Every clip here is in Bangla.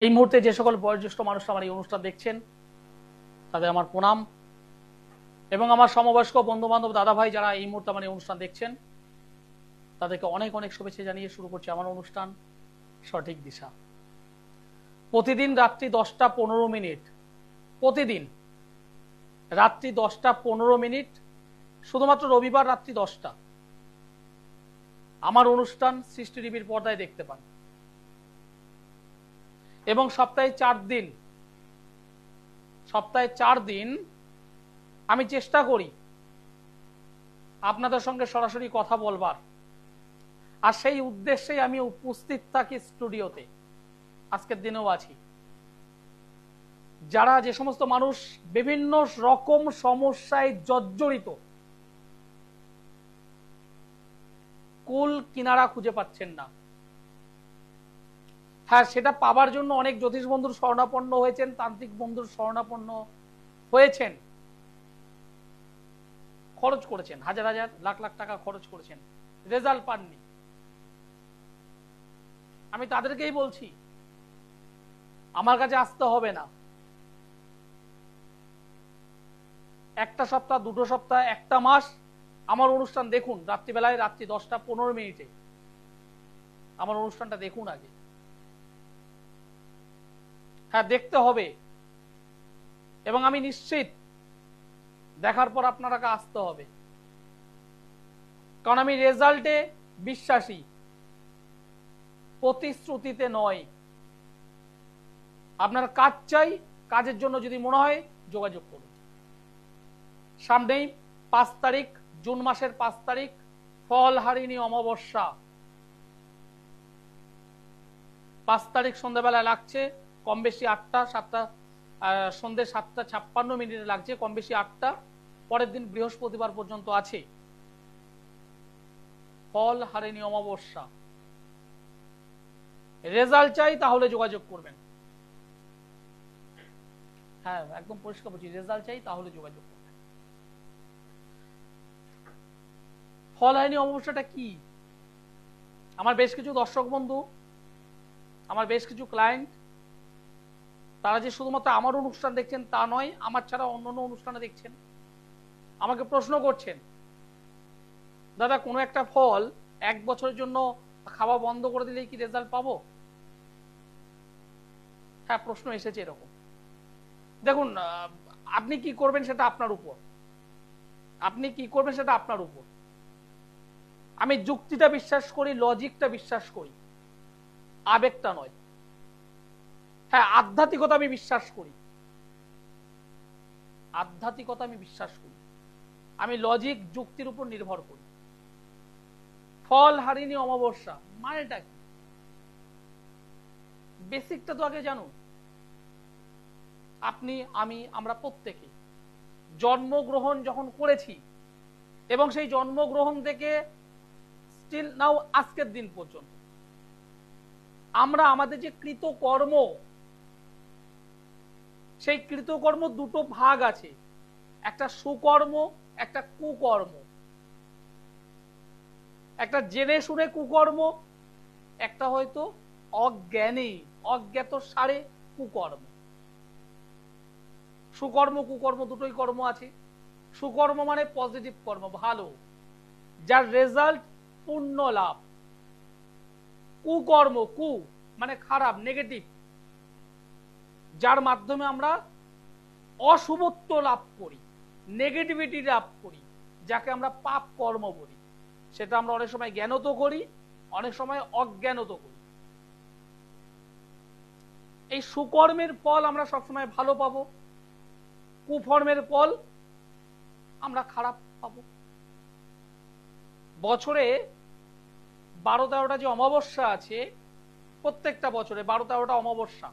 এই মুহূর্তে যে সকল বয়োজ্যেষ্ঠ মানুষরা আমার এই অনুষ্ঠান দেখছেন তাদের আমার প্রণাম, এবং আমার সমবয়স্ক বন্ধু বান্ধব দাদা ভাই যারা এই মুহূর্তে আমার এই অনুষ্ঠান দেখছেন তাদেরকে অনেক অনেক শুভেচ্ছা জানিয়ে শুরু করছি আমার অনুষ্ঠান সঠিক দিশা। প্রতিদিন রাত্রি 10টা 15 মিনিট, প্রতিদিন রাত্রি 10টা 15 মিনিট, শুধুমাত্র রবিবার রাত্রি 10টা আমার অনুষ্ঠান সৃষ্টি টিভির পর্দায় দেখতে পান। এবং সপ্তাহে 4 দিন আমি চেষ্টা করি আপনাদের সঙ্গে সরাসরি কথা বলবার, আর সেই উদ্দেশ্যেই আমি উপস্থিত থাকি স্টুডিওতে। আজকের দিনেও আছি। যারা যে সমস্ত মানুষ বিভিন্ন রকম সমস্যায় জর্জরিত, কুল কিনারা খুঁজে পাচ্ছেন না, হ্যাঁ সেটা পাবার জন্য অনেক জ্যোতিষ বন্ধুর শরণাপন্ন হয়েছেন, তান্ত্রিক বন্ধুর শরণাপন্ন হয়েছেন, খরচ করেছেন, হাজার হাজার লাখ লাখ টাকা খরচ করেছেন, রেজাল্ট পাননি। আমি তাদেরকেই বলছি আমার কাছে আসতে হবে না। একটা সপ্তাহ, 2টো সপ্তাহ, একটা মাস আমার অনুষ্ঠান দেখুন। রাত্রিবেলায় রাত্রি 10টা 15 মিনিটে আমার অনুষ্ঠানটা দেখুন আগে। হ্যাঁ দেখতে হবে, এবং আমি নিশ্চিত দেখার পর আপনারাকে আসতে হবে, কারণ আমি রেজাল্টে বিশ্বাসী, প্রতিশ্রুতিতে নয়। আপনার কাজ চাই, কাজের জন্য যদি মনে হয় যোগাযোগ করুন। সামনেই 5 তারিখ, জুন মাসের 5 তারিখ ফলহারিণী অমাবস্যা। 5 তারিখ সন্ধ্যাবেলায় লাগছে কম বেশি 8টা, সন্ধ্যে 7টা 56 মিনিটে লাগছে কম বেশি 8টা। পরের দিন বৃহস্পতিবার পর্যন্ত আছে ফলহারিণী অমাবস্যা। রেজাল্ট চাই তাহলে যোগাযোগ করবেন। হ্যাঁ একদম পরিষ্কার বলছি, রেজাল্ট চাই তাহলে যোগাযোগ করবেন। ফলহারিণী অমাবস্যাটা কি? আমার বেশ কিছু দর্শক বন্ধু, আমার বেশ কিছু ক্লায়েন্ট, তারা যে শুধুমাত্র আমার অনুষ্ঠান দেখছেন তা নয়, আমার ছাড়া অন্যান্য অনুষ্ঠানে দেখছেন, আমাকে প্রশ্ন করছেন, দাদা কোনো একটা ফল 1 বছরের জন্য খাওয়া বন্ধ করে দিলেই কি রেজাল্ট পাবো? হ্যাঁ প্রশ্ন এসেছে এরকম। দেখুন আপনি কি করবেন সেটা আপনার উপর, আপনি কি করবেন সেটা আপনার উপর। আমি যুক্তিটা বিশ্বাস করি, লজিকটা বিশ্বাস করি, আবেগটা নয়। হ্যাঁ আধ্যাত্মিকতা আমি বিশ্বাস করি, আধ্যাত্মিকতা আমি বিশ্বাস করি, আমি লজিক যুক্তির উপর নির্ভর করি। ফলহারিণী অমাবস্যা মানেটা কি? বেসিকটা তো আগে জানুন। আপনি, আমি, আমরা প্রত্যেকে জন্মগ্রহণ যখন করেছি, এবং সেই জন্মগ্রহণ থেকে স্টিল নাও আজকের দিন পর্যন্ত আমরা আমাদের যে কৃতকর্ম, সেই কৃতকর্ম দুটো ভাগ আছে, একটা সুকর্ম, একটা কুকর্ম। একটা জেনে শুনে কুকর্ম, একটা হয়তো অজ্ঞানী, অজ্ঞাত সারে কুকর্ম। সুকর্ম কুকর্ম দুটোই কর্ম আছে। সুকর্ম মানে পজিটিভ কর্ম, ভালো, যার রেজাল্ট পুণ্য লাভ। কুকর্ম, কু মানে খারাপ, নেগেটিভ, যার মাধ্যমে আমরা অশুভত্ব লাভ করি, নেগেটিভিটি লাভ করি, যাকে আমরা পাপ কর্ম বলি। সেটা আমরা অনেক সময় জ্ঞানত করি, অনেক সময় অজ্ঞানত করি। এই সুকর্মের ফল আমরা সবসময় ভালো পাবো, কুকর্মের ফল আমরা খারাপ পাবো। বছরে 12-13টা যে অমাবস্যা আছে, প্রত্যেকটা বছরে 12-13টা অমাবস্যা,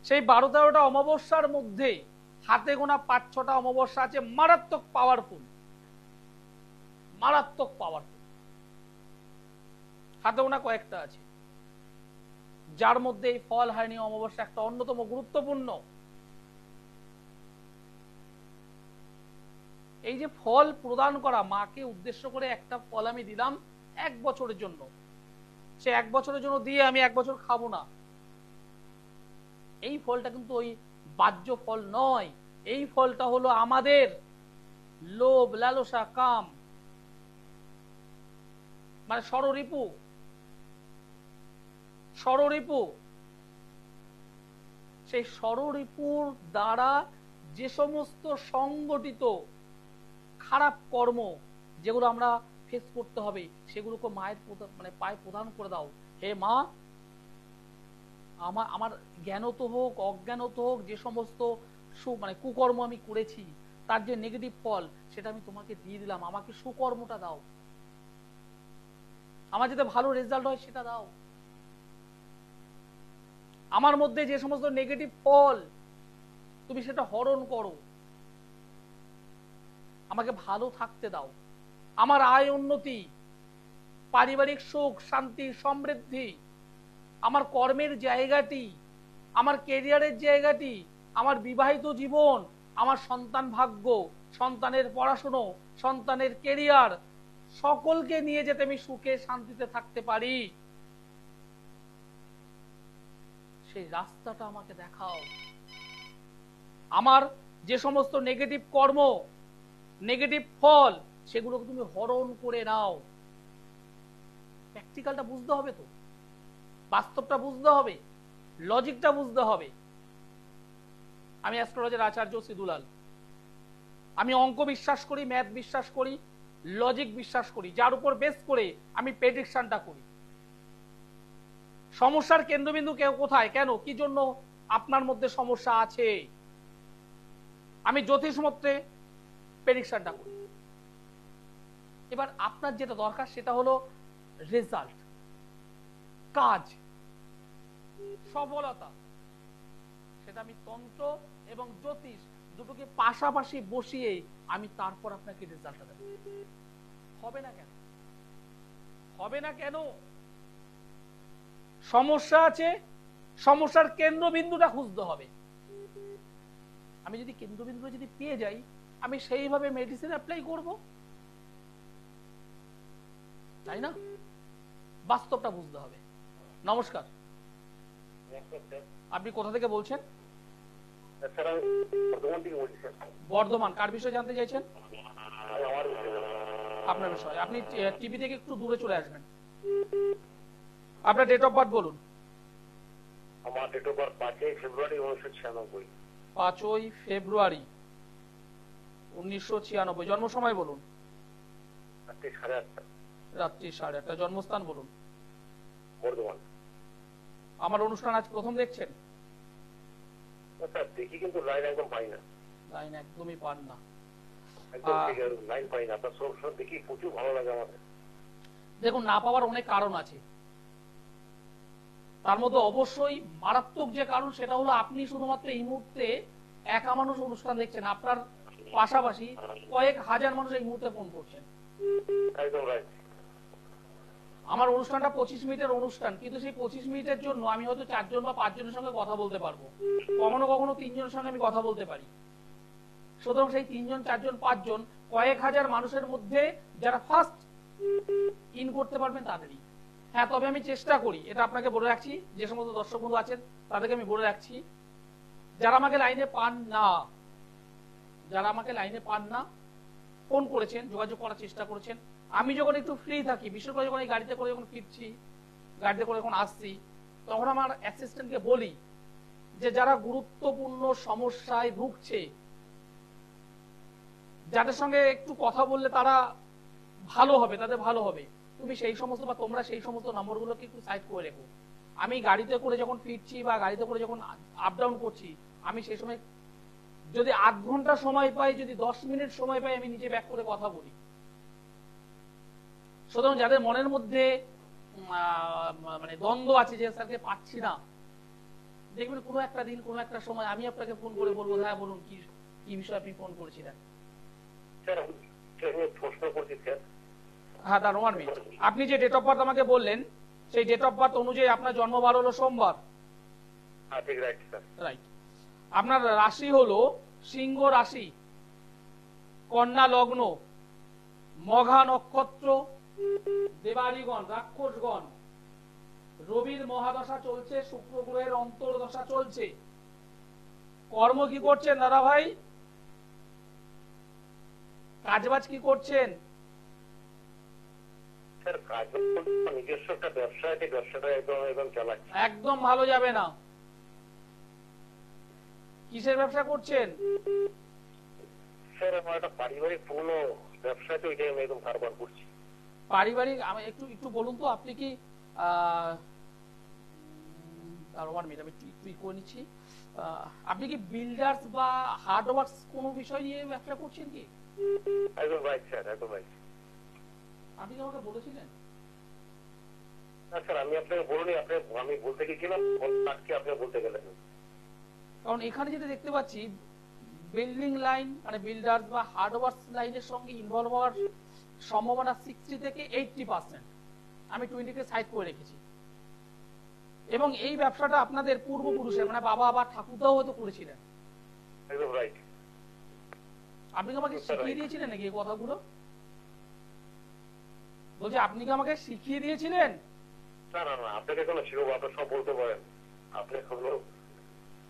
সেই 12-13টা অমাবস্যার মধ্যে হাতে গোনা 5-6টা অমাবস্যা আছে মারাত্মক পাওয়ারফুল, মারাত্মক পাওয়ারফুল। হাতে গোনা কয়েকটা আছে, যার মধ্যে এই ফলহারিণী অমাবস্যা একটা অন্যতম গুরুত্বপূর্ণ। এই যে ফল প্রদান করা, মাকে উদ্দেশ্য করে একটা ফল আমি দিলাম 1 বছরের জন্য, সে 1 বছরের জন্য দিয়ে আমি 1 বছর খাবো না, এই ফলটা কিন্তু ওই বাহ্য ফল নয়, এই ফলটা হলো আমাদের লোভ, লালসা, কাম, মানে ষড়রিপু। সেই ষড়রিপুর দ্বারা যে সমস্ত সংগঠিত খারাপ কর্ম যেগুলো আমরা ফেস করতে হবে, সেগুলোকে মায়ের মানে পায়ে প্রদান করে দাও। হে মা, আমার জ্ঞানত হোক অজ্ঞানত হোক যে সমস্ত মানে কুকর্ম আমি করেছি, তার যে নেগেটিভ ফল সেটা আমি তোমাকে দিয়ে দিলাম, আমাকে সুকর্মটা দাও, আমার যাতে ভালো রেজাল্ট হয় সেটা দাও। আমার মধ্যে যে সমস্ত নেগেটিভ ফল তুমি সেটা হরণ করো, আমাকে ভালো থাকতে দাও, আমার আয় উন্নতি, পারিবারিক সুখ শান্তি সমৃদ্ধি, আমার কর্মের জায়গাটি, আমার ক্যারিয়ারের জায়গাটি, আমার বিবাহিত জীবন, আমার সন্তান ভাগ্য, সন্তানের পড়াশুনো, সন্তানের ক্যারিয়ার, সকলকে নিয়ে যেতে আমি সুখে শান্তিতে থাকতে পারি, সেই রাস্তাটা আমাকে দেখাও। আমার যে সমস্ত নেগেটিভ কর্ম, নেগেটিভ ফল, সেগুলোকে তুমি হরণ করে নাও। প্র্যাকটিক্যালটা বুঝতে হবে, তো বাস্তবটা বুঝতে হবে, লজিকটা বুঝতে হবে। আমি অ্যাস্ট্রোলজার আচার্য সিদুলাল, আমি অঙ্ক বিশ্বাস করি, ম্যাথ বিশ্বাস করি, লজিক বিশ্বাস করি, যার উপর বেস করে আমি প্রেডিকশনটা করি। সমস্যার কেন্দ্রবিন্দু কোথায়, কেন, কি জন্য আপনার মধ্যে সমস্যা আছে, আমি জ্যোতিষ মতে প্রেডিকশনটা করি। এবার আপনার যেটা দরকার সেটা হলো রেজাল্ট, কাজ, সফলতা। সেটা আমি তন্ত্র এবং জ্যোতিষ দুটোকে পাশাপাশি বসিয়ে আমি তারপর আপনাকে রেজাল্টটা দেব। হবে না কেন? হবে না কেন? সমস্যা আছে, সমস্যার কেন্দ্রবিন্দুটা খুঁজতে হবে। আমি যদি কেন্দ্রবিন্দু যদি পেয়ে যাই, আমি সেইভাবে মেডিসিন অ্যাপ্লাই করব, তাই না? বাস্তবটা বুঝতে হবে। নমস্কার, আপনি কোথা থেকে বলছেন? বর্ধমান। কার বিষয়ে জানতে চাইছেন? আপনার বিষয়। আপনি টিভি থেকে একটু দূরে চলে আসবেন। আপনার ডেট অফ বার্থ বলুন। আমার ডেট অফ বার্থ 5ই ফেব্রুয়ারি 1996। 5ই ফেব্রুয়ারি 1996। জন্ম সময় বলুন। রাত্রি 8:30। রাত্রি 8:30। জন্মস্থান বলুন। বর্ধমান। আমার অনুষ্ঠান আজ প্রথম দেখছেন? স্যার দেখি, কিন্তু লাইন একদম পাই না। লাইন একদমই পান না? একদম লাইন পাই না। আপনার সব দেখি প্রচুর ভালো লাগে আমাদের। দেখুন, না পাওয়ার অনেক কারণ আছে, তার মধ্যে অবশ্যই মারাত্মক যে কারণ সেটা হলো আপনি শুধুমাত্র এই মুহূর্তে একা মানুষ অনুষ্ঠান দেখছেন, আপনার পাশাপাশি কয়েক হাজার মানুষ এই মুহূর্তে ফোন করছেন। একদম রাইট। আমার অনুষ্ঠানটা 25 মিনিটের অনুষ্ঠান, কিন্তু সেই 25 মিনিটের জন্য আমি হয়তো 4 জন বা 5 জনের সঙ্গে কথা বলতে পারবো, কখনো কখনো 3 জনের সঙ্গে আমি কথা বলতে পারি। সুতরাং সেই 3 জন 4 জন 5 জন কয়েক হাজার মানুষের মধ্যে যারা ফার্স্ট ইন করতে পারবেন তাদেরই। হ্যাঁ, তবে আমি চেষ্টা করি, এটা আপনাকে বলে রাখছি, যে সমস্ত দর্শক বন্ধু আছেন তাদেরকে আমি বলে রাখছি, যারা আমাকে লাইনে পান না, যারা আমাকে লাইনে পান না, ফোন করেছেন, যোগাযোগ করার চেষ্টা করেছেন, আমি যখন একটু ফ্রি থাকি, বিশেষ করে যখন এই গাড়িতে করে যখন ফিরছি, গাড়িতে করে যখন আসছি, তখন আমার অ্যাসিস্ট্যান্টকে বলি যে যারা গুরুত্বপূর্ণ সমস্যায় ভুগছে, যাদের সঙ্গে একটু কথা বললে তারা ভালো হবে, তাদের ভালো হবে, তুমি সেই সমস্ত বা তোমরা সেই সমস্ত নম্বরগুলোকে একটু সাইড করে রেখো। আমি গাড়িতে করে যখন ফিরছি বা গাড়িতে করে যখন আপ ডাউন করছি, আমি সেই সময় যদি 8 ঘন্টা সময় পাই, যদি 10 মিনিট সময় পাই, আমি নিজে ব্যাক করে কথা বলি। সুতরাং যাদের মনের মধ্যে মানে দ্বন্দ্ব আছে যে স্যারকে পাচ্ছি না, দেখবেন কোনো একটা দিন কোনো একটা সময় আমি আপনাকে ফোন করে বলবো, হ্যাঁ বলুন, কি কি বিষয়ে আপনি ফোন করেছিলেন। হ্যাঁ, তার 1 মিনিট। আপনি যে ডেট অফ বার্থ আমাকে বললেন, সেই ডেট অফ বার্থ অনুযায়ী আপনার জন্মবার হলো সোমবার। রাইট। আপনার রাশি হলো সিংহ রাশি, কন্যা লগ্ন, মঘা নক্ষত্র, দেবাড়িগণ, রাক্ষসগণ, রবির মহাদশা চলছে, শুক্র গ্রহের অন্তর্দশা চলছে, কর্ম কি করছেন দাদা ভাই? কাজবাজ কি করছেন? স্যার কাজ নিজস্ব একটা ব্যবসা আছে, ব্যবসাটা একদম একদম চালাচ্ছি। একদম ভালো যাবে না। কিসের ব্যবসা করছেন? স্যার আমার একটা পারিবারিক পূর্ণ ব্যবসা আছে, ওইটাই আমি একদম কারবার করছি। পারিবারিক? আমি একটু একটু বলুন তো, আপনি কি আর 1 মিনিট আমি একটু করে নিচ্ছি। আপনি কি বিল্ডার্স বা হার্ডওয়ার্কস কোনো বিষয় নিয়ে ব্যবসা করছেন কি? একদম রাইট স্যার, একদম রাইট। আপনি কি আমাকে বলেছিলেন? না স্যার, আমি আপনাকে বলিনি, আমি বলতে গেছিলাম, আজকে আপনি বলতে গেলেন। কারণ এখানে যেটা দেখতে পাচ্ছি, বিল্ডিং লাইন মানে বিল্ডার্স বা হার্ডওয়ার্কস লাইনের সঙ্গে ইনভলভ হওয়ার সম্ভাবনা 60 থেকে 80%। আমি 20কে সাইড করে রেখেছি। এবং এই ব্যবসাটা আপনাদের পূর্বপুরুষের মানে বাবা বা ঠাকুরদাও হয়তো করেছিলেন। একদম রাইট। আপনি কি আমাকে শিখিয়ে দিয়েছিলেন নাকি এই কথাগুলো? বলছি আপনি কি আমাকে শিখিয়ে দিয়েছিলেন? না না না, আপনাকে কোনো শিখবো, আপনি সব বলতে পারেন। আপনি হলো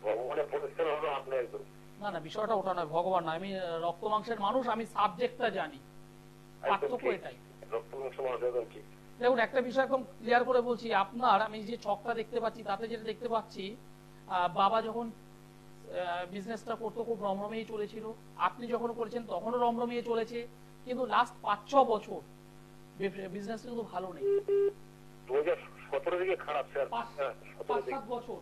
ভগবানের প্রতিষ্ঠান হলো আপনি একদম। না না, বিষয়টা ওটা নয়, ভগবান না, আমি রক্ত মাংসের মানুষ, আমি সাবজেক্টটা জানি, পার্থক্য এটাই। রক্ত মাংস মানুষ একদম ঠিক। দেখুন একটা বিষয় একদম ক্লিয়ার করে বলছি, আপনার আমি যে ছকটা দেখতে পাচ্ছি তাতে যেটা দেখতে পাচ্ছি, বাবা যখন বিজনেসটা করতো খুব রমরমিয়ে চলেছিল, আপনি যখন করেছেন তখনও রমরমিয়ে চলেছে, কিন্তু লাস্ট 5-6 বছর বিজনেসটা কিন্তু ভালো নেই। 2017 থেকে খারাপ স্যার। 5-7 বছর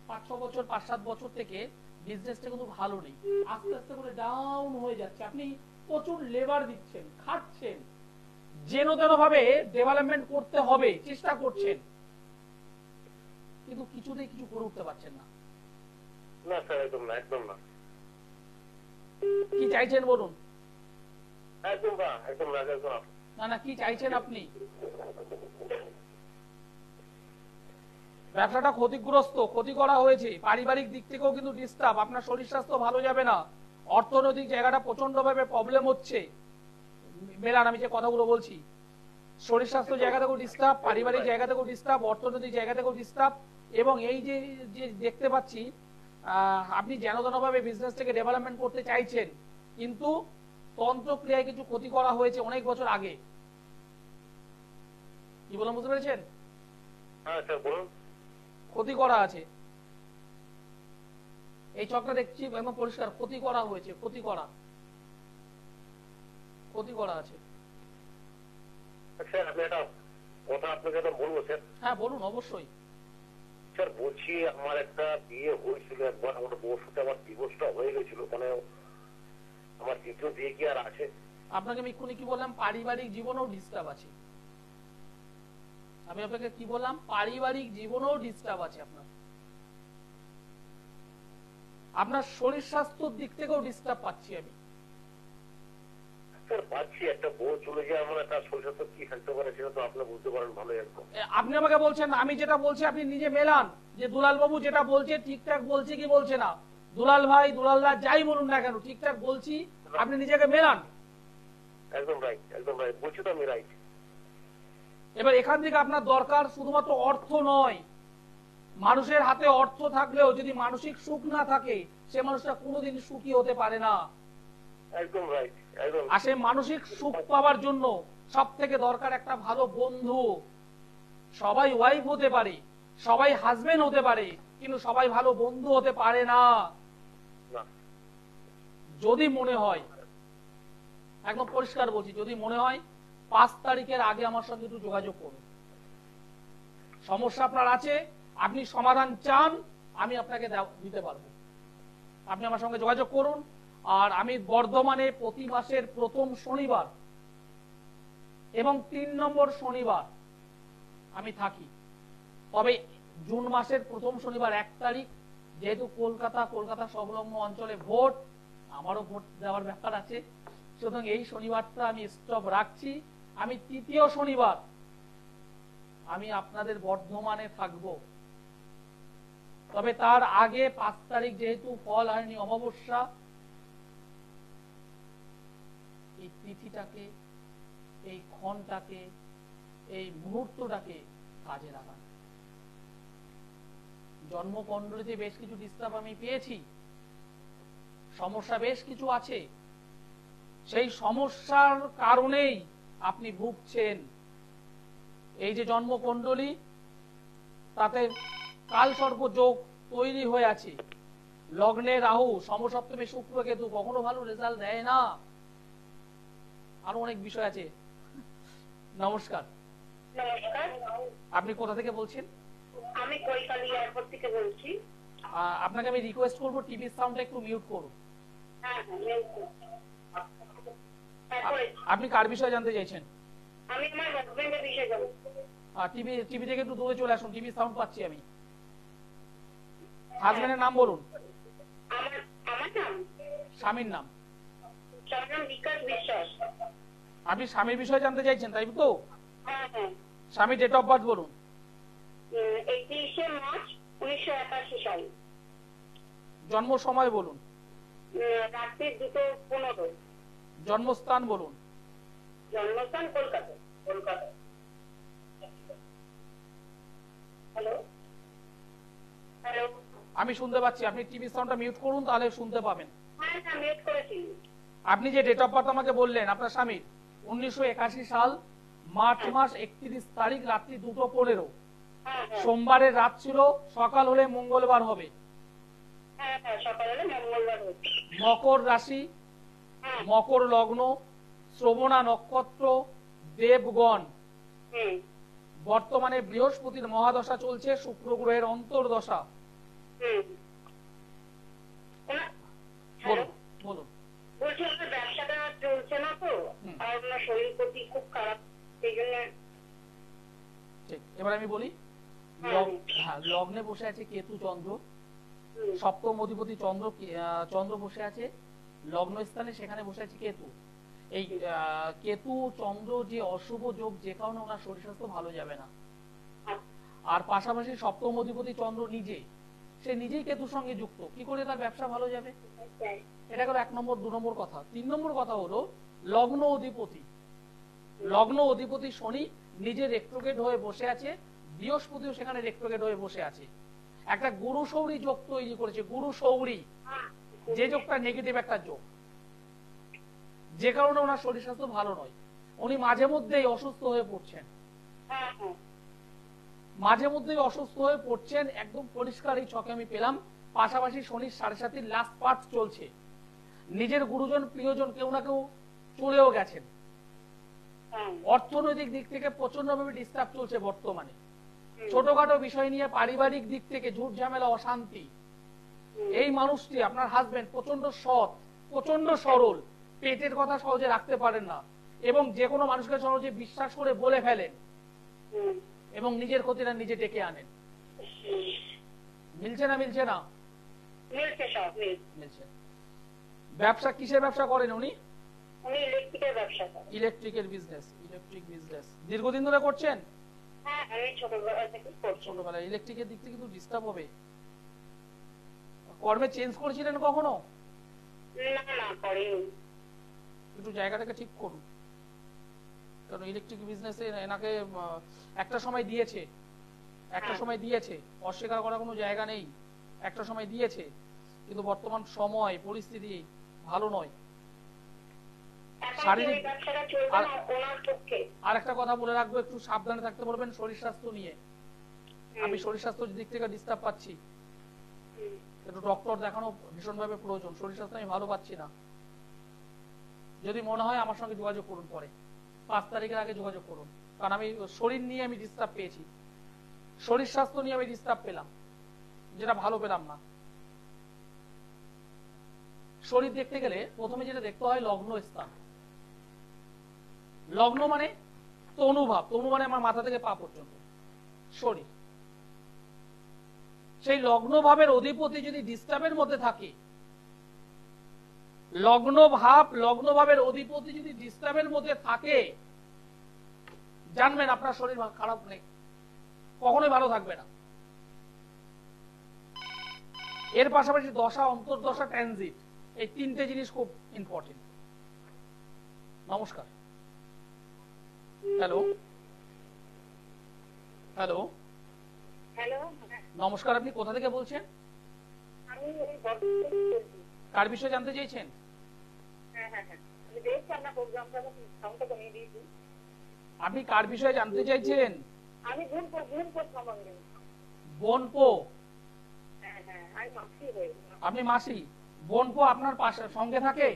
5-6 বছর 5-7 বছর থেকে বিজনেসটা কিন্তু ভালো নেই, আস্তে আস্তে করে ডাউন হয়ে যাচ্ছে। আপনি প্রচুর লেবার দিচ্ছেন, খাটছেন, যেন তেন ভাবে ডেভেলপমেন্ট করতে হবে চেষ্টা করছেন, কিন্তু কিছুতেই কিছু করে উঠতে পারছেন না। না স্যার, একদম না, একদম না। কি চাইছেন বলুন? একদম না, একদম না, একদম না। না না, কি চাইছেন আপনি? ব্যবসাটা ক্ষতিগ্রস্ত, ক্ষতি করা হয়েছে, পারিবারিক দিক থেকেও কিন্তু ডিস্টার্ব, আপনার শরীর স্বাস্থ্য ভালো যাবে না, অর্থনৈতিক জায়গাটা প্রচন্ড ভাবে প্রবলেম হচ্ছে। মেলান আমি যে কথাগুলো বলছি, শরীর স্বাস্থ্য জায়গা থেকেও ডিস্টার্ব, পারিবারিক জায়গা থেকেও ডিস্টার্ব, অর্থনৈতিক জায়গা থেকেও ডিস্টার্ব। এবং এই যে যে দেখতে পাচ্ছি আপনি যেন তেন ভাবে বিজনেসটাকে ডেভেলপমেন্ট করতে চাইছেন, কিন্তু তন্ত্রক্রিয়ায় কিছু ক্ষতি করা হয়েছে অনেক বছর আগে। কি বললাম বুঝতে পেরেছেন? হ্যাঁ স্যার বলুন। ক্ষতি করা আছে, এই চকটা দেখছি একদম পরিষ্কার, ক্ষতি করা হয়েছে, ক্ষতি করা আছে। স্যার আমি একটা কথা আপনাকে একটা বলবো স্যার। হ্যাঁ বলুন, অবশ্যই। স্যার বলছি, আমার একটা বিয়ে হয়েছিল একবার, আমার বউর সাথে আমার ডিভোর্সটা হয়ে গেছিল, মানে আমার দ্বিতীয় বিয়ে কি আর আছে? আপনাকে আমি এক্ষুনি কি বললাম? পারিবারিক জীবনেও ডিস্টার্ব আছে। আমি আপনাকে কি বললাম? পারিবারিক জীবনেও ডিস্টার্ব আছে আপনার। আপনার শরীর স্বাস্থ্যের দিক থেকেও ডিস্টার্ব পাচ্ছি আমি। স্যার পাচ্ছি, একটা বউ চলে যায়, আমার একটা শরীর স্বাস্থ্য কি থাকতে পারে সেটা তো আপনি বুঝতে পারেন ভালো একদম। আপনি আমাকে বলছেন, আমি যেটা বলছি আপনি নিজে মেলান, যে দুলাল বাবু যেটা বলছে ঠিকঠাক বলছে কি বলছে না। দুলাল ভাই, দুলালদা যাই বলুন না কেন, ঠিকঠাক বলছি, আপনি নিজেকে মেলান। একদম রাইট, একদম রাইট বলছি তো আমি, রাইট। এবার এখান থেকে আপনার দরকার শুধুমাত্র অর্থ নয়, মানুষের হাতে অর্থ থাকলেও যদি মানসিক সুখ না থাকে, সে মানুষটা কোনোদিন সুখী হতে পারে না। একদম রাইট, একদম। আর সে মানসিক সুখ পাওয়ার জন্য সব থেকে দরকার একটা ভালো বন্ধু। সবাই ওয়াইফ হতে পারে, সবাই হাজবেন্ড হতে পারে, কিন্তু সবাই ভালো বন্ধু হতে পারে না। যদি মনে হয়, একদম পরিষ্কার বলছি, যদি মনে হয় 5 তারিখের আগে আমার সঙ্গে একটু যোগাযোগ করুন। সমস্যা আপনার আছে, আপনি সমাধান চান, আমি আপনাকে দিতে পারবো। আপনি আমার সঙ্গে যোগাযোগ করুন। আর আমি বর্ধমানে প্রতি মাসের প্রথম শনিবার এবং 3 নম্বর শনিবার আমি থাকি। তবে জুন মাসের প্রথম শনিবার 1 তারিখ, যেহেতু কলকাতা সংলগ্ন অঞ্চলে ভোট, আমারও ভোট দেওয়ার ব্যাপার আছে, সুতরাং এই শনিবারটা আমি স্টপ রাখছি। আমি 3য় শনিবার আমি আপনাদের বর্ধমানে থাকব। তবে তার আগে 5 তারিখ যেহেতু ফল হয়নি, অমাবস্যা, এই তিথিটাকে, এই ক্ষণটাকে, এই মুহূর্তটাকে কাজে লাগান। জন্মকুণ্ডলীতে বেশ কিছু ডিস্টার্ব আমি পেয়েছি, সমস্যা বেশ কিছু আছে, সেই সমস্যার কারণেই আপনি ভুগছেন। এই যে জন্মকুণ্ডলী, তাতে কালসর্প যোগ তৈরি হয়ে আছে, লগ্নে রাহু, সমসপ্তমে শুক্র কেতু, কখনো ভালো রেজাল্ট দেয় না। আরো অনেক বিষয় আছে। নমস্কার, নমস্কার, আপনি কোথা থেকে বলছেন? আমি কৈকালি এয়ারপোর্ট থেকে বলছি। আপনাকে আমি রিকোয়েস্ট করবো টিভির সাউন্ডটা একটু মিউট করুন। হ্যাঁ হ্যাঁ, তারপরে আপনি কার বিষয়ে জানতে চাইছেন? আমি আমার হাজবেন্ডের বিষয়ে জানবো। টিভি থেকে একটু দূরে চলে আসুন, টিভি সাউন্ড পাচ্ছি আমি। হাজবেন্ডের নাম বলুন। আমার আমার নাম স্বামীর নাম? স্বামীর নাম বিকাশ বিশ্বাস। আপনি স্বামীর বিষয়ে জানতে চাইছেন, তাই তো? হ্যাঁ হ্যাঁ, স্বামীর ডেট অফ বার্থ বলুন। 31শে মার্চ 1981 সাল, জন্ম সময় বলুন। রাত্রি 2:15। জন্মস্থান বলুন। জন্মস্থান কলকাতা। কলকাতা। হ্যালো হ্যালো, আমি শুনতে পাচ্ছি, আপনি টিভি সাউন্ডটা মিউট করুন, তাহলে শুনতে পাবেন। হ্যাঁ হ্যাঁ, মিউট করেছি। আপনি যে ডেট অফ বার্থ আমাকে বললেন আপনার স্বামীর, 1981 সাল মার্চ মাস 31 তারিখ রাত্রি 2:15। হ্যাঁ হ্যাঁ সোমবারের রাত ছিল, সকাল হলে মঙ্গলবার হবে। হ্যাঁ হ্যাঁ, সকালে মঙ্গলবার হচ্ছে। মকর রাশি, হ্যাঁ মকর লগ্ন, শ্রবণা নক্ষত্র, দেবগণ। হুম বর্তমানে বৃহস্পতির মহাদশা চলছে, শুক্র গ্রহের অন্তর্দশা। হুম। বলুন বলুন। বলছি আমার ব্যবসাটা চলছে না তো, আর আমার শরীর প্রতি খুব খারাপ, সেই জন্য। ঠিক, এবার আমি বলি। হ্যাঁ, লগ্নে বসে আছে কেতু চন্দ্র, সপ্তম অধিপতি চন্দ্র বসে আছে লগ্ন স্থানে, সেখানে বসে আছে কেতু। এই কেতু চন্দ্র যে অশুভ যোগ, যে কারণে ওনার শরীর স্বাস্থ্য ভালো যাবে না। আর পাশাপাশি সপ্তম অধিপতি চন্দ্র সে নিজেই কেতুর সঙ্গে যুক্ত, কি করে তার ব্যবসা ভালো যাবে? এটা গেল 1 নম্বর। 2 নম্বর কথা। 3 নম্বর কথা হলো লগ্ন অধিপতি শনি নিজে রেট্রোগেট হয়ে বসে আছে, বৃহস্পতিও সেখানে রেট্রোগেট হয়ে বসে আছে। একটা গুরু সৌরী যোগ তৈরি করেছে। গুরু সৌরী, যে যোগটা নেগেটিভ একটা যোগ, যে কারণে ওনার শরীর স্বাস্থ্য ভালো নয়। উনি মাঝে মধ্যেই অসুস্থ হয়ে পড়ছেন, একদম পরিষ্কার এই ছকে আমি পেলাম। পাশাপাশি শনির 7.5 লাস্ট পার্ট চলছে। নিজের গুরুজন প্রিয়জন কেউ না কেউ চলেও গেছেন। অর্থনৈতিক দিক থেকে প্রচন্ডভাবে ডিস্টার্ব চলছে বর্তমানে। ছোটখাটো বিষয় নিয়ে পারিবারিক দিক থেকে ঝুট ঝামেলা, অশান্তি। এই মানুষটি, আপনার হাজবেন্ড, প্রচন্ড সৎ, প্রচন্ড সরল, পেটের কথা সহজে রাখতে পারেন না, এবং যে কোনো মানুষকে সহজে বিশ্বাস করে বলে ফেলেন, এবং নিজের ক্ষতিটা নিজে ডেকে আনেন। মিলছে না? মিলছে না? মিলছে। ব্যবসা কিসের ব্যবসা করেন উনি? ইলেকট্রিকের বিজনেস। ইলেকট্রিক বিজনেস দীর্ঘদিন ধরে করছেন? ছোটবেলায়। ইলেকট্রিকের দিক থেকে কিন্তু ডিস্টার্ব হবে। কর্মে চেঞ্জ করেছিলেন কখনো? একটু জায়গাটাকে ঠিক করুন, কারণ ইলেকট্রিক বিজনেসে এনাকে একটা সময় দিয়েছে, অস্বীকার করার কোনো জায়গা নেই। একটা সময় দিয়েছে, কিন্তু বর্তমান সময় পরিস্থিতি ভালো নয়। শারীরিক আর একটা কথা বলে রাখবো, একটু সাবধানে থাকতে বলবেন শরীর স্বাস্থ্য নিয়ে। আমি শরীর স্বাস্থ্যের দিক থেকে ডিস্টার্ব পাচ্ছি, একটু ডক্টর দেখানো ভীষণভাবে প্রয়োজন। শরীর স্বাস্থ্য আমি ভালো পাচ্ছি না। যদি মনে হয় আমার সঙ্গে যোগাযোগ করুন, পরে 5 তারিখের আগে যোগাযোগ করুন, কারণ আমি শরীর নিয়ে আমি ডিস্টার্ব পেয়েছি, শরীর স্বাস্থ্য নিয়ে আমি ডিস্টার্ব পেলাম, যেটা ভালো পেলাম না। শরীর দেখতে গেলে প্রথমে যেটা দেখতে হয় লগ্ন স্থান। লগ্ন মানে তনুভাব, তনু মানে আমার মাথা থেকে পা পর্যন্ত শরীর। সেই লগ্ন ভাবের অধিপতি যদি ডিস্টার্বের মধ্যে থাকে, লগ্ন ভাবের অধিপতি যদি ডিস্টার্বের মধ্যে থাকে, জানবেন আপনার শরীর খারাপ নেই, কখনোই ভালো থাকবে না। এর পাশাপাশি দশা, অন্তর্দশা, ট্রানজিট, এই 3টে জিনিস খুব ইম্পর্টেন্ট। নমস্কার। হ্যালো হ্যালো নমস্কার, আপনি কোথা থেকে বলছেন? কার বিষয়ে জানতে চাইছেন? হ্যাঁ হ্যাঁ হ্যাঁ, আমি দেখছি আপনার প্রোগ্রামটা, সাউন্ডটা কমিয়ে দিয়েছি। আপনি কার বিষয়ে জানতে চাইছেন? আমি গুণপোর সম্বন্ধে। বোনপো? হ্যাঁ হ্যাঁ, আমি মাসি হই। আপনি মাসি? বোনপো আপনার পাশে সঙ্গে থাকে?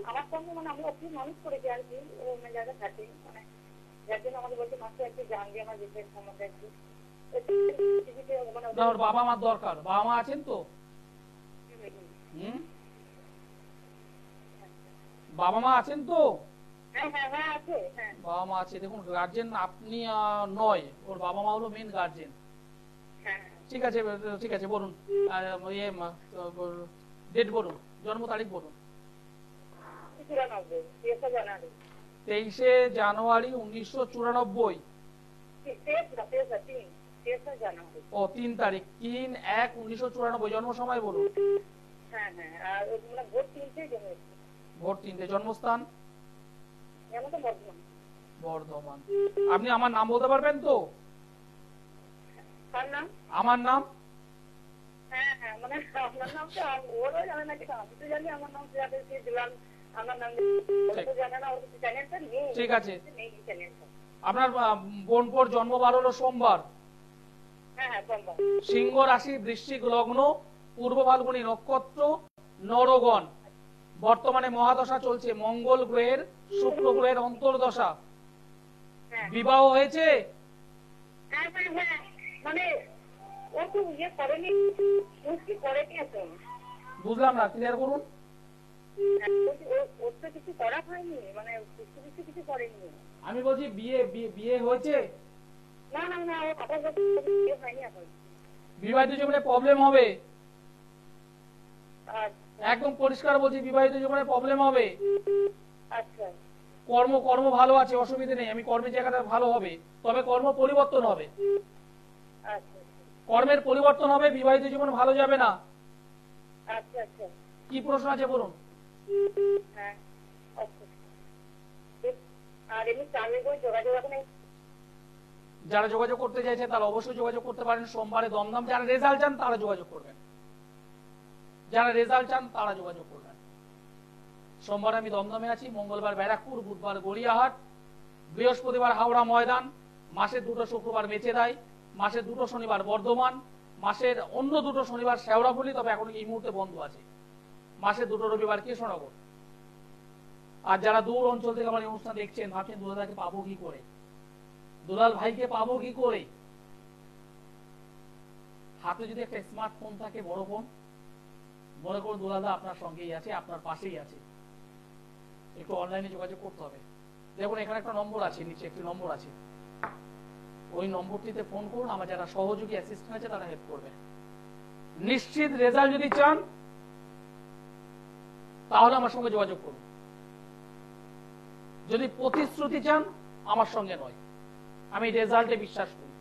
আমার সঙ্গে মানে আমি অফিস মানুষ করেছি আর কি, অন্য জায়গায় থাকি, মানে যার জন্য আমাদের বলছে মাসে একটু জানবি আমার বিষয়ের সম্বন্ধে একটু। না, ওর বাবা মার দরকার। বাবা মা আছেন তো? হুম, বাবা মা আছেন তো? হ্যাঁ হ্যাঁ হ্যাঁ আছে, হ্যাঁ বাবা মা আছে। দেখুন, গার্জেন আপনি নয়, ওর বাবা মা হলো মেন গার্জেন। হ্যাঁ। ঠিক আছে, ঠিক আছে, বলুন। ডেট বলুন, জন্ম তারিখ বলুন। 93 জানুয়ারি। 23শে জানুয়ারি 1994। ও 3 তারিখ, 3/1/1994 জন্ম সময় বলুন। হ্যাঁ হ্যাঁ, আর মানে ভোট 3টে জন্মেছে। ভোট 3টে। জন্মস্থান? যেমন তো বর্ধমান। বর্ধমান। আপনি আমার নাম বলতে পারবেন তো? তার নাম? আমার নাম? হ্যাঁ হ্যাঁ, মানে আপনার নামটা ওরও জানে না, কিন্তু আমি তো জানি আমার নাম দিলাম, আমার নাম জানে না, ওর চ্যানেলটা নেই। ঠিক আছে। নেই চ্যানেলটা। আপনার বোনপোর জন্মবার হলো সোমবার। হ্যাঁ হ্যাঁ, সোমবার। সিংহ রাশি, বৃশ্চিক লগ্ন, পূর্ব ফাল্গুনী নক্ষত্র, নরগণ। বর্তমানে মহাদশা চলছে মঙ্গল গ্রহের, শুক্র গ্রহের অন্তর্দশা। বিবাহ হয়েছে? হ্যাঁ হ্যাঁ হ্যাঁ, মানে ও তো ইয়ে করেনি, কি করেনি এখন। বুঝলাম না, ক্লিয়ার করুন। ওর তো কিছু করা হয়নি, মানে কিছু করেনি। আমি বলছি বিয়ে বিয়ে হয়েছে? না না না, ও আপাতত বিয়ে হয়নি এখন। বিবাহিত জীবনে প্রবলেম হবে। আচ্ছা একদম পরিষ্কার বলছি, বিবাহিত জীবনে প্রবলেম হবে। আচ্ছা কর্ম ভালো আছে, অসুবিধা নেই। আমি কর্মের জায়গাটা ভালো হবে, তবে কর্ম পরিবর্তন হবে। আচ্ছা কর্মের পরিবর্তন হবে, বিবাহিত জীবন ভালো যাবে না। আচ্ছা আচ্ছা। কি প্রশ্ন আছে বলুন। হ্যাঁ আচ্ছা। আর এমনি চাকরি করে যোগাযোগ এখন? যারা যোগাযোগ করতে চাইছে তারা অবশ্যই যোগাযোগ করতে পারেন সোমবারে দমদম। যারা রেজাল্ট চান তারা যোগাযোগ করবেন, যারা রেজাল্ট চান তারা যোগাযোগ করবেন। সোমবার আমি দমদমে আছি, মঙ্গলবার ব্যারাকপুর, বুধবার গড়িয়াহাট, বৃহস্পতিবার হাওড়া ময়দান, মাসের 2টো শুক্রবার মেচেদাই, মাসের 2টো শনিবার বর্ধমান, মাসের অন্য 2টো শনিবার শেওড়াফুলি, তবে এখন এই মুহূর্তে বন্ধ আছে, মাসের 2টো রবিবার কৃষ্ণনগর। আর যারা দূর অঞ্চল থেকে আমার অনুষ্ঠান দেখছেন, ভাবছেন দুলালকে পাবো কি করে, দুলাল ভাইকে পাবো কি করে। হাতে যদি একটা স্মার্টফোন থাকে, বড় ফোন, মনে করুন দুলালদা আপনার সঙ্গেই আছে, আপনার পাশেই আছে, একটু অনলাইনে যোগাযোগ করতে হবে। দেখুন এখানে একটা নম্বর আছে, নিচে একটি নম্বর আছে, ওই নম্বরটিতে ফোন করুন। আমার যারা সহযোগী অ্যাসিস্ট্যান্ট আছে তারা হেল্প করবে। নিশ্চিত রেজাল্ট যদি চান তাহলে আমার সঙ্গে যোগাযোগ করুন। যদি প্রতিশ্রুতি চান আমার সঙ্গে নয়, আমি রেজাল্টে বিশ্বাস করি।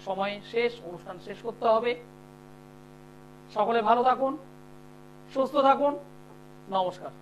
সময় শেষ, অনুষ্ঠান শেষ করতে হবে। সকলে ভালো থাকুন, সুস্থ থাকুন, নমস্কার।